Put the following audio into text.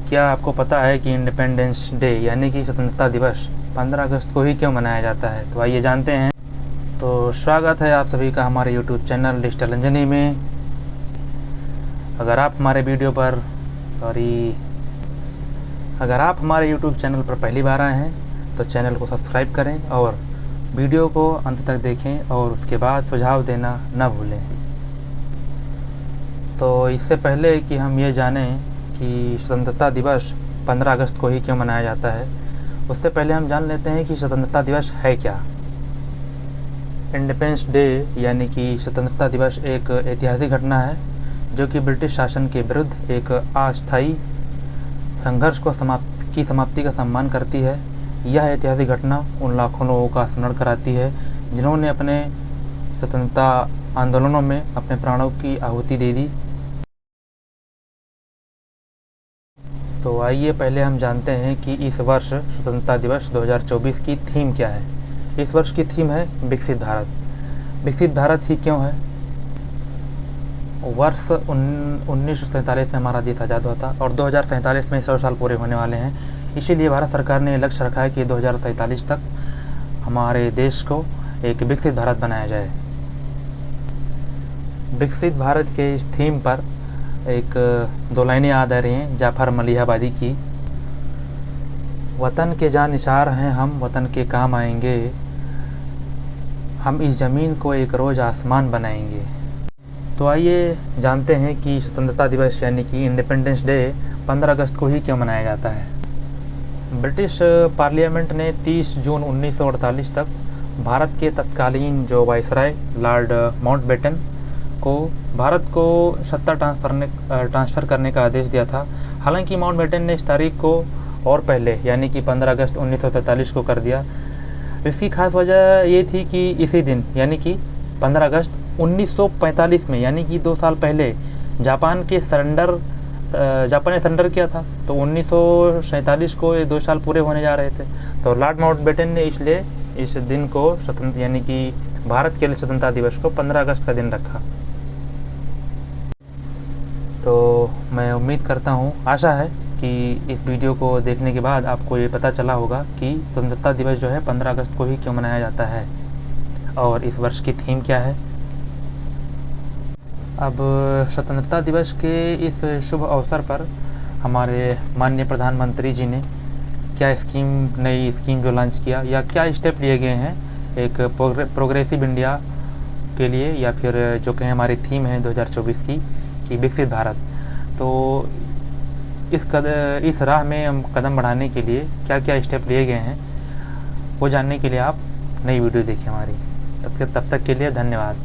क्या आपको पता है कि इंडिपेंडेंस डे यानी कि स्वतंत्रता दिवस 15 अगस्त को ही क्यों मनाया जाता है? तो आइए जानते हैं। तो स्वागत है आप सभी का हमारे यूट्यूब चैनल डिजिटल अंजनी में। अगर आप हमारे यूट्यूब चैनल पर पहली बार आए हैं तो चैनल को सब्सक्राइब करें और वीडियो को अंत तक देखें और उसके बाद सुझाव देना न भूलें। तो इससे पहले कि हम ये जानें कि स्वतंत्रता दिवस 15 अगस्त को ही क्यों मनाया जाता है, उससे पहले हम जान लेते हैं कि स्वतंत्रता दिवस है क्या। इंडिपेंडेंस डे यानी कि स्वतंत्रता दिवस एक ऐतिहासिक घटना है जो कि ब्रिटिश शासन के विरुद्ध एक अस्थायी संघर्ष को समाप्ति का सम्मान करती है। यह ऐतिहासिक घटना उन लाखों लोगों का स्मरण कराती है जिन्होंने अपने स्वतंत्रता आंदोलनों में अपने प्राणों की आहुति दे दी। तो आइए पहले हम जानते हैं कि इस वर्ष स्वतंत्रता दिवस 2024 की थीम क्या है। इस वर्ष की थीम है विकसित भारत। विकसित भारत ही क्यों है? वर्ष 1947 में हमारा देश आज़ाद हुआ था और 2047 में 100 साल पूरे होने वाले हैं। इसीलिए भारत सरकार ने लक्ष्य रखा है कि 2047 तक हमारे देश को एक विकसित भारत बनाया जाए। विकसित भारत के इस थीम पर एक दो लाइनें याद आ रही हैं जाफ़र मलिहाबादी की। वतन के जानिसार हैं हम, वतन के काम आएंगे, हम इस ज़मीन को एक रोज़ आसमान बनाएंगे। तो आइए जानते हैं कि स्वतंत्रता दिवस यानी कि इंडिपेंडेंस डे 15 अगस्त को ही क्यों मनाया जाता है। ब्रिटिश पार्लियामेंट ने 30 जून 1948 तक भारत के तत्कालीन जो वाइसराय लॉर्ड माउंटबेटन को भारत को सत्ता ट्रांसफ़र करने का आदेश दिया था। हालांकि माउंटबेटन ने इस तारीख को और पहले यानी कि 15 अगस्त 1943 को कर दिया। इसकी खास वजह ये थी कि इसी दिन यानी कि 15 अगस्त 1945 में यानी कि 2 साल पहले जापान ने सरेंडर किया था। तो 1947 को ये 2 साल पूरे होने जा रहे थे। तो लॉर्ड माउंटबेटन ने इसलिए इस दिन को स्वतंत्र यानी कि भारत के लिए स्वतंत्रता दिवस को 15 अगस्त का दिन रखा। तो मैं उम्मीद करता हूँ, आशा है कि इस वीडियो को देखने के बाद आपको ये पता चला होगा कि स्वतंत्रता दिवस जो है 15 अगस्त को ही क्यों मनाया जाता है और इस वर्ष की थीम क्या है। अब स्वतंत्रता दिवस के इस शुभ अवसर पर हमारे माननीय प्रधानमंत्री जी ने क्या नई स्कीम जो लॉन्च किया या क्या स्टेप लिए गए हैं एक प्रोग्रेसिव इंडिया के लिए, या फिर जो कहें हमारी थीम है 2024 की कि विकसित भारत। तो इस राह में हम कदम बढ़ाने के लिए क्या क्या स्टेप लिए गए हैं वो जानने के लिए आप नई वीडियो देखिए हमारी। तब तक के लिए धन्यवाद।